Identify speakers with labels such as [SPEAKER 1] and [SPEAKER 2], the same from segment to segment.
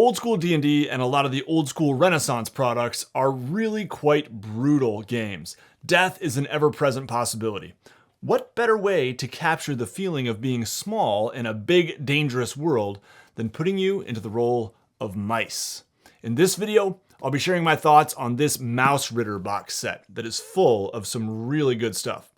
[SPEAKER 1] Old school D&D and a lot of the old school Renaissance products are really quite brutal games. Death is an ever-present possibility. What better way to capture the feeling of being small in a big, dangerous world than putting you into the role of mice? In this video, I'll be sharing my thoughts on this Mausritter box set that is full of some really good stuff.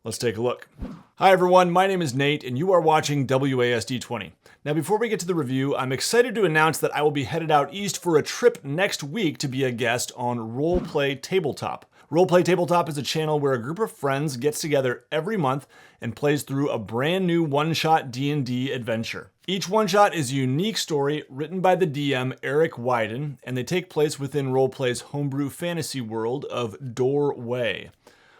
[SPEAKER 1] Let's take a look. Hi everyone, my name is Nate and you are watching WASD20. Now before we get to the review, I'm excited to announce that I will be headed out east for a trip next week to be a guest on Roleplay Tabletop. Roleplay Tabletop is a channel where a group of friends gets together every month and plays through a brand new one-shot D&D adventure. Each one-shot is a unique story written by the DM Eric Wyden, and they take place within Roleplay's homebrew fantasy world of Doorway.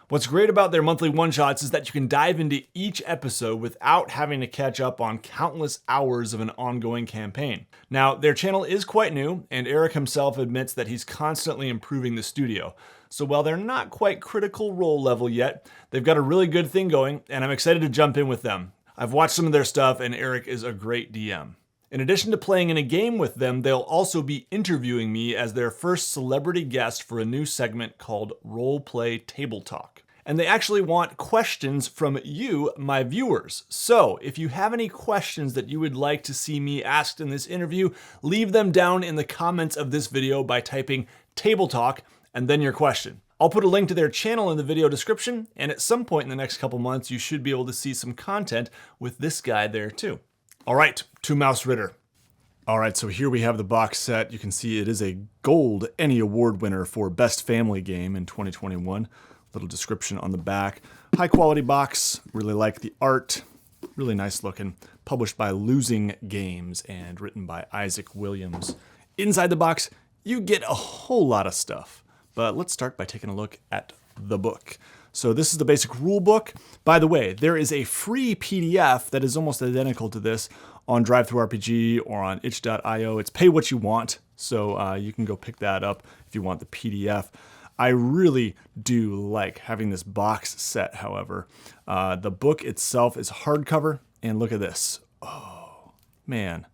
[SPEAKER 1] What's great about their monthly one-shots is that you can dive into each episode without having to catch up on countless hours of an ongoing campaign. Now, their channel is quite new, and Eric himself admits that he's constantly improving the studio. So while they're not quite Critical Role level yet, they've got a really good thing going, and I'm excited to jump in with them. I've watched some of their stuff, and Eric is a great DM. In addition to playing in a game with them, they'll also be interviewing me as their first celebrity guest for a new segment called Roleplay Tabletalk. And they actually want questions from you, my viewers. So if you have any questions that you would like to see me asked in this interview, leave them down in the comments of this video by typing Tabletalk and then your question. I'll put a link to their channel in the video description, and at some point in the next couple months, you should be able to see some content with this guy there too. All right, to Mausritter. All right, so here we have the box set. You can see it is a gold Emmy Award winner for Best Family Game in 2021. Little description on the back. High quality box, really like the art. Really nice looking. Published by Losing Games and written by Isaac Williams. Inside the box, you get a whole lot of stuff. But let's start by taking a look at the book. So this is the basic rule book. By the way, there is a free PDF that is almost identical to this on DriveThruRPG or on itch.io. It's pay what you want, so you can go pick that up if you want the PDF. I really do like having this box set, however. The book itself is hardcover, and look at this. Oh, man.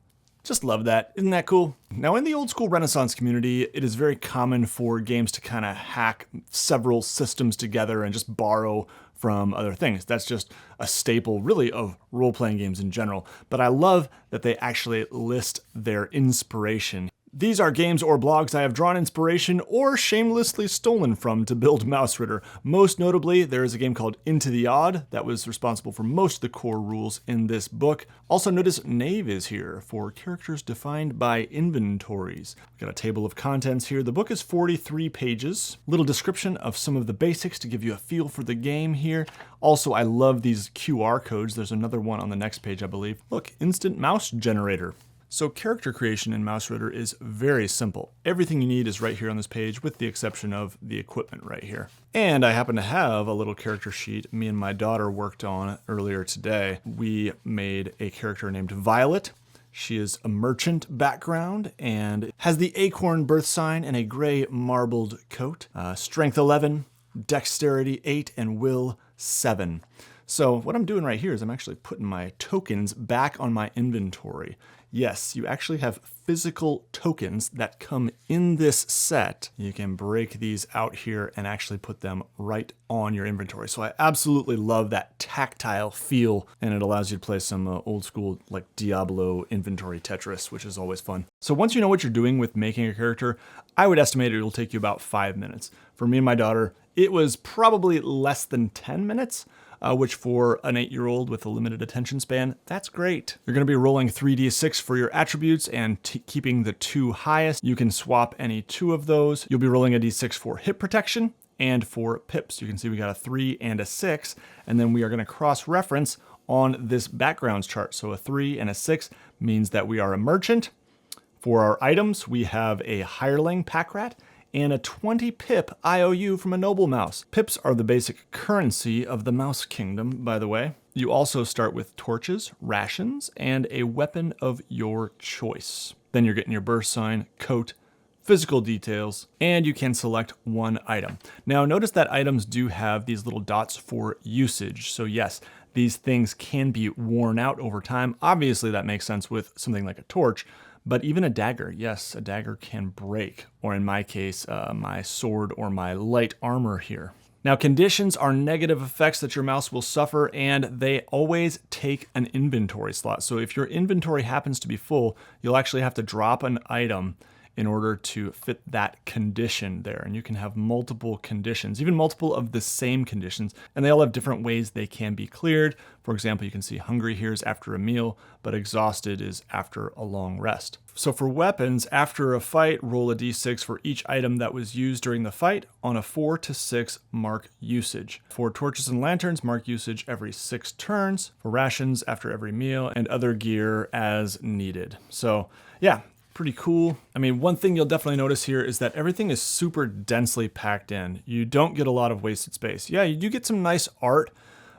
[SPEAKER 1] Just love that. Isn't that cool? Now, in the old school Renaissance community, it is very common for games to kind of hack several systems together and just borrow from other things. That's just a staple, really, of role-playing games in general. But I love that they actually list their inspiration. These are games or blogs I have drawn inspiration or shamelessly stolen from to build Mausritter. Most notably, there is a game called Into the Odd that was responsible for most of the core rules in this book. Also notice Knave is here for characters defined by inventories. We've got a table of contents here. The book is 43 pages. Little description of some of the basics to give you a feel for the game here. Also, I love these QR codes. There's another one on the next page, I believe. Look, instant mouse generator. So character creation in Mausritter is very simple. Everything you need is right here on this page with the exception of the equipment right here. And I happen to have a little character sheet me and my daughter worked on earlier today. We made a character named Violet. She is a merchant background and has the acorn birth sign and a gray marbled coat. Strength 11, dexterity 8, and will 7. So what I'm doing right here is I'm actually putting my tokens back on my inventory. Yes, you actually have physical tokens that come in this set. You can break these out here and actually put them right on your inventory. So I absolutely love that tactile feel, and it allows you to play some old school like Diablo inventory Tetris, which is always fun. So once you know what you're doing with making a character, I would estimate it will take you about 5 minutes. For me and my daughter, it was probably less than 10 minutes. Which for an 8-year-old with a limited attention span, that's great. You're going to be rolling 3d6 for your attributes and keeping the 2 highest. You can swap any 2 of those. You'll be rolling a d6 for hit protection and for pips. You can see we got a 3 and a 6, and then we are going to cross-reference on this backgrounds chart. So a 3 and a 6 means that we are a merchant. For our items, we have a hireling pack rat and a 20 pip IOU from a noble mouse. Pips are the basic currency of the mouse kingdom, by the way. You also start with torches, rations, and a weapon of your choice. Then you're getting your birth sign, coat, physical details, and you can select 1 item. Now notice that items do have these little dots for usage. So yes, these things can be worn out over time. Obviously that makes sense with something like a torch, But even a dagger, yes, a dagger can break, or in my case, my sword or my light armor here. Now, conditions are negative effects that your mouse will suffer, and they always take an inventory slot. So if your inventory happens to be full, you'll actually have to drop an item in order to fit that condition there. And you can have multiple conditions, even multiple of the same conditions, and they all have different ways they can be cleared. For example, you can see hungry here is after a meal, but exhausted is after a long rest. So for weapons, after a fight, roll a d6 for each item that was used during the fight on a 4 to 6 mark usage. For torches and lanterns, mark usage every 6 turns. For rations, after every meal, and other gear as needed. So yeah, pretty cool. I mean, one thing you'll definitely notice here is that everything is super densely packed in. You don't get a lot of wasted space. Yeah, you do get some nice art,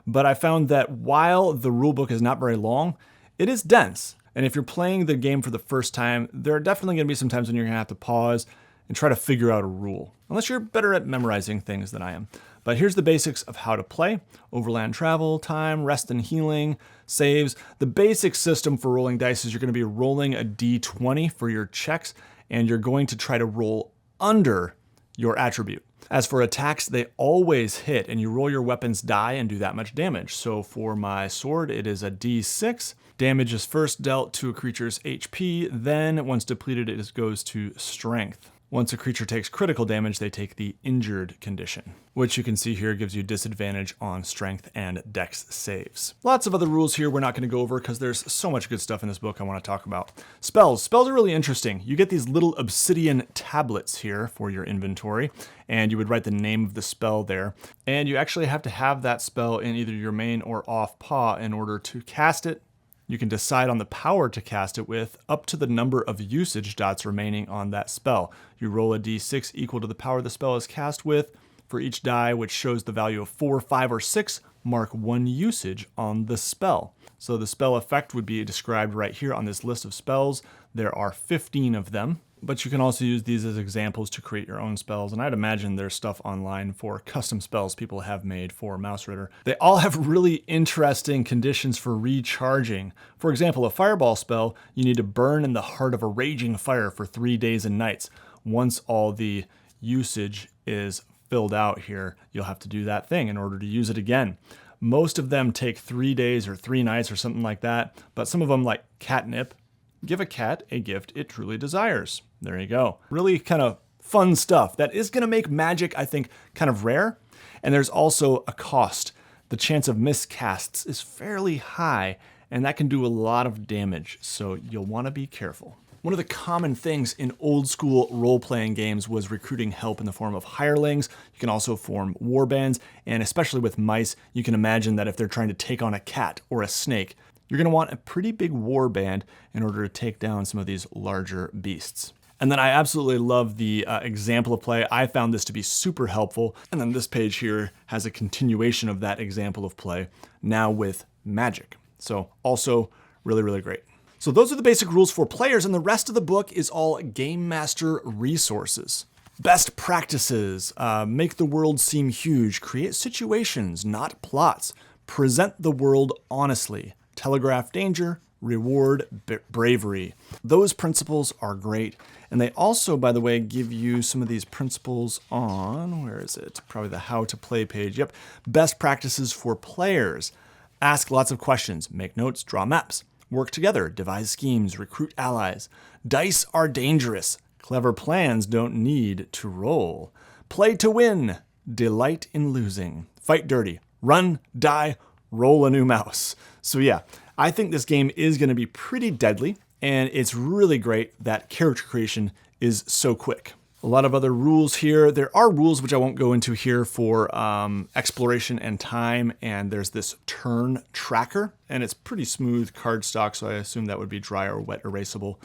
[SPEAKER 1] but I found that while the rulebook is not very long, it is dense. And if you're playing the game for the first time, there are definitely going to be some times when you're going to have to pause and try to figure out a rule, unless you're better at memorizing things than I am. But here's the basics of how to play: overland travel, time, rest and healing, saves. The basic system for rolling dice is you're going to be rolling a d20 for your checks, and you're going to try to roll under your attribute. As for attacks, they always hit, and you roll your weapon's die and do that much damage. So for my sword, it is a d6. Damage is first dealt to a creature's HP, then once depleted, it goes to strength. Once a creature takes critical damage, they take the injured condition, which you can see here gives you disadvantage on strength and dex saves. Lots of other rules here we're not going to go over because there's so much good stuff in this book I want to talk about. Spells. Spells are really interesting. You get these little obsidian tablets here for your inventory, and you would write the name of the spell there. And you actually have to have that spell in either your main or off paw in order to cast it. You can decide on the power to cast it with up to the number of usage dots remaining on that spell. You roll a d6 equal to the power the spell is cast with. For each die which shows the value of 4, 5, or 6, mark 1 usage on the spell. So the spell effect would be described right here on this list of spells. There are 15 of them, but you can also use these as examples to create your own spells. And I'd imagine there's stuff online for custom spells people have made for Mausritter. They all have really interesting conditions for recharging. For example, a fireball spell, you need to burn in the heart of a raging fire for 3 days and nights. Once all the usage is filled out here, you'll have to do that thing in order to use it again. Most of them take 3 days or 3 nights or something like that, but some of them, like catnip, give a cat a gift it truly desires. There you go. Really kind of fun stuff that is going to make magic, I think, kind of rare. And there's also a cost. The chance of miscasts is fairly high, and that can do a lot of damage, so you'll want to be careful. One of the common things in old school role-playing games was recruiting help in the form of hirelings. You can also form warbands, and especially with mice, you can imagine that if they're trying to take on a cat or a snake, you're going to want a pretty big warband in order to take down some of these larger beasts. And then I absolutely love the example of play. I found this to be super helpful. And then this page here has a continuation of that example of play, now with magic. So also really, really great. So those are the basic rules for players, and the rest of the book is all Game Master resources. Best practices: make the world seem huge, create situations, not plots, present the world honestly, telegraph danger, reward bravery. Those principles are great. And they also, by the way, give you some of these principles on, where is it? Probably the how to play page. Yep. Best practices for players. Ask lots of questions, make notes, draw maps, work together, devise schemes, recruit allies. Dice are dangerous. Clever plans don't need to roll. Play to win. Delight in losing. Fight dirty. Run, die, roll a new mouse. So yeah, I think this game is going to be pretty deadly, and it's really great that character creation is so quick. A lot of other rules here. There are rules which I won't go into here for exploration and time, and there's this turn tracker, and it's pretty smooth cardstock, so I assume that would be dry or wet erasable,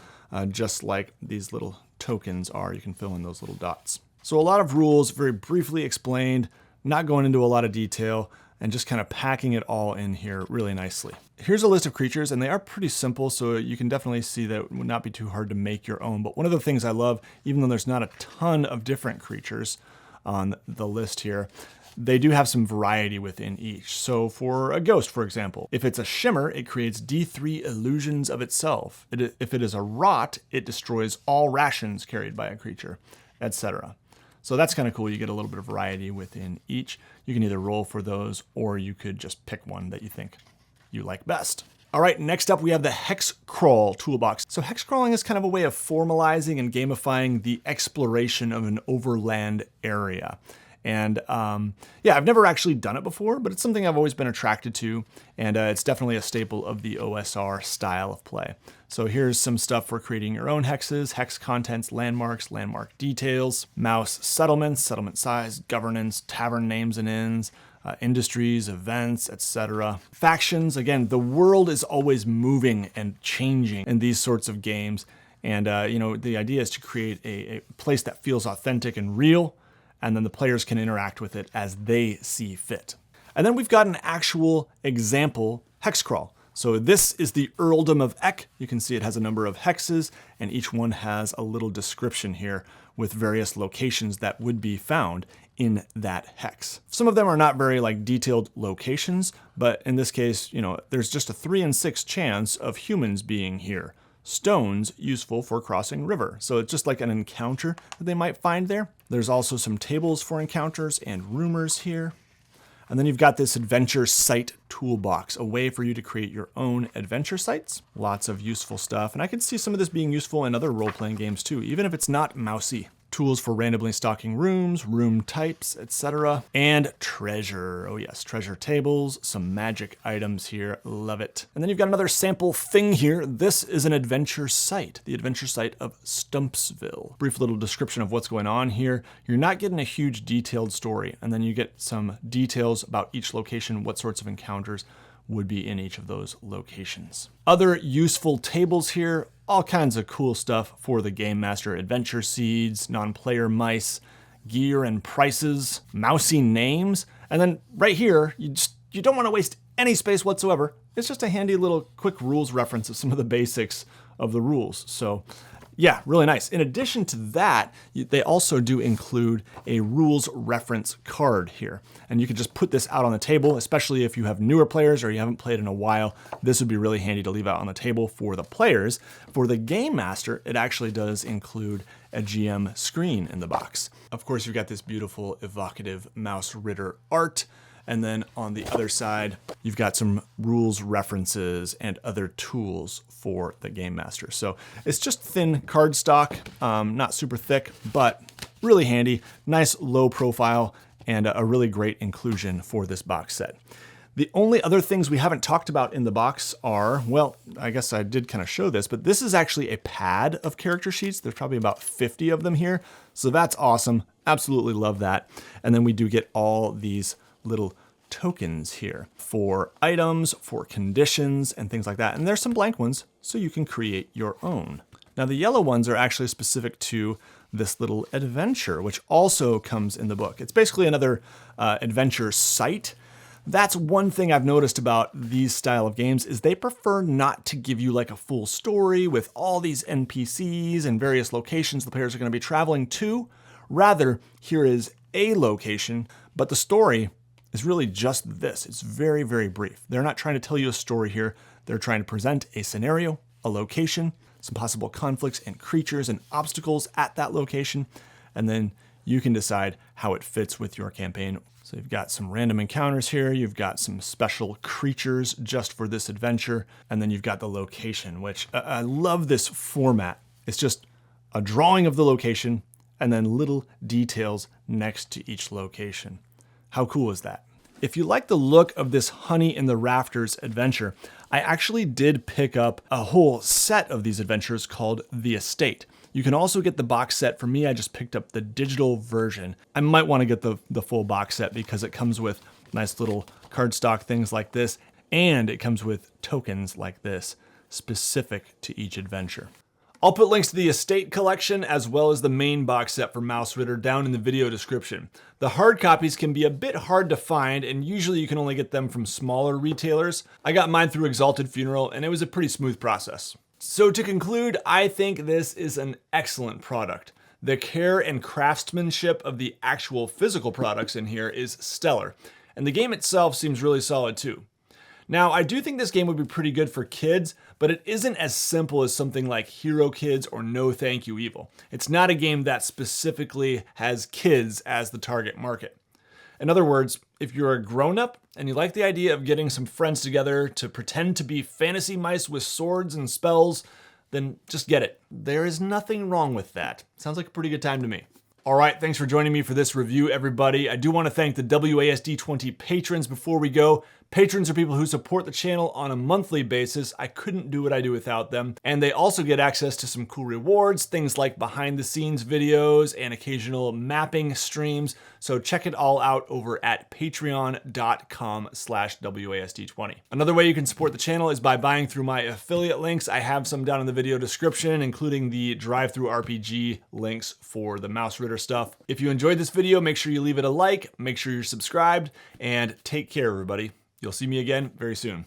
[SPEAKER 1] just like these little tokens are. You can fill in those little dots. So a lot of rules, very briefly explained, not going into a lot of detail, and just kind of packing it all in here really nicely. Here's a list of creatures, and they are pretty simple, so you can definitely see that it would not be too hard to make your own. But one of the things I love, even though there's not a ton of different creatures, on the list here, they do have some variety within each. So for a ghost, for example, if it's a shimmer, it creates D3 illusions of itself. If it is a rot, it destroys all rations carried by a creature, etc. So that's kind of cool. You get a little bit of variety within each. You can either roll for those, or you could just pick one that you think you like best. All right, next up we have the Hex Crawl toolbox. So hex crawling is kind of a way of formalizing and gamifying the exploration of an overland area. And yeah, I've never actually done it before, but it's something I've always been attracted to, and it's definitely a staple of the OSR style of play. So here's some stuff for creating your own hexes: hex contents, landmarks, landmark details, mouse settlements, settlement size, governance, tavern names and inns, industries, events, etc. Factions, again, the world is always moving and changing in these sorts of games. And you know, the idea is to create a place that feels authentic and real, and then the players can interact with it as they see fit. And then we've got an actual example hex crawl. So this is the Earldom of Eck. You can see it has a number of hexes, and each one has a little description here with various locations that would be found in that hex. Some of them are not very detailed locations, but in this case, you know, there's just a 3 in 6 chance of humans being here. Stones useful for crossing river. So it's just like an encounter that they might find there. There's also some tables for encounters and rumors here. And then you've got this adventure site toolbox, a way for you to create your own adventure sites. Lots of useful stuff. And I could see some of this being useful in other role-playing games too, even if it's not mousy. Tools for randomly stocking rooms, room types, etc. And treasure. Oh yes, treasure tables, some magic items here. Love it. And then you've got another sample thing here. This is an adventure site, the adventure site of Stumpsville. Brief little description of what's going on here. You're not getting a huge detailed story, and then you get some details about each location, what sorts of encounters would be in each of those locations. Other useful tables here, all kinds of cool stuff for the Game Master: adventure seeds, non-player mice, gear and prices, mousy names, and then right here, you don't want to waste any space whatsoever. It's just a handy little quick rules reference of some of the basics of the rules. So yeah, really nice. In addition to that, they also do include a rules reference card here. And you can just put this out on the table, especially if you have newer players or you haven't played in a while. This would be really handy to leave out on the table for the players. For the Game Master, it actually does include a GM screen in the box. Of course, you've got this beautiful evocative Mausritter art. And then on the other side, you've got some rules references and other tools for the Game Master. So it's just thin cardstock, not super thick, but really handy, nice low profile, and a really great inclusion for this box set. The only other things we haven't talked about in the box are, well, I guess I did kind of show this, but this is actually a pad of character sheets. There's probably about 50 of them here. So that's awesome. Absolutely love that. And then we do get all these little tokens here for items, for conditions, and things like that. And there's some blank ones, so you can create your own. Now the yellow ones are actually specific to this little adventure, which also comes in the book. It's basically another adventure site. That's one thing I've noticed about these style of games is they prefer not to give you like a full story with all these NPCs and various locations the players are going to be traveling to. Rather, here is a location, but the story is really just this. It's very, very brief. They're not trying to tell you a story here. They're trying to present a scenario, a location, some possible conflicts and creatures and obstacles at that location, and then you can decide how it fits with your campaign. So you've got some random encounters here, you've got some special creatures just for this adventure, and then you've got the location, which I love this format. It's just a drawing of the location and then little details next to each location. How cool is that? If you like the look of this Honey in the Rafters adventure, I actually did pick up a whole set of these adventures called The Estate. You can also get the box set. For me, I just picked up the digital version. I might want to get the full box set because it comes with nice little cardstock things like this, and it comes with tokens like this, specific to each adventure. I'll put links to the Estate collection as well as the main box set for Mausritter down in the video description. The hard copies can be a bit hard to find, and usually you can only get them from smaller retailers. I got mine through Exalted Funeral, and it was a pretty smooth process. So to conclude, I think this is an excellent product. The care and craftsmanship of the actual physical products in here is stellar, and the game itself seems really solid too. Now, I do think this game would be pretty good for kids, but it isn't as simple as something like Hero Kids or No Thank You Evil. It's not a game that specifically has kids as the target market. In other words, if you're a grown-up and you like the idea of getting some friends together to pretend to be fantasy mice with swords and spells, then just get it. There is nothing wrong with that. Sounds like a pretty good time to me. All right, thanks for joining me for this review, everybody. I do want to thank the WASD20 patrons before we go. Patrons are people who support the channel on a monthly basis. I couldn't do what I do without them. And they also get access to some cool rewards, things like behind the scenes videos and occasional mapping streams. So check it all out over at patreon.com/WASD20. Another way you can support the channel is by buying through my affiliate links. I have some down in the video description, including the drive-through RPG links for the Mausritter stuff. If you enjoyed this video, make sure you leave it a like, make sure you're subscribed, and take care, everybody. You'll see me again very soon.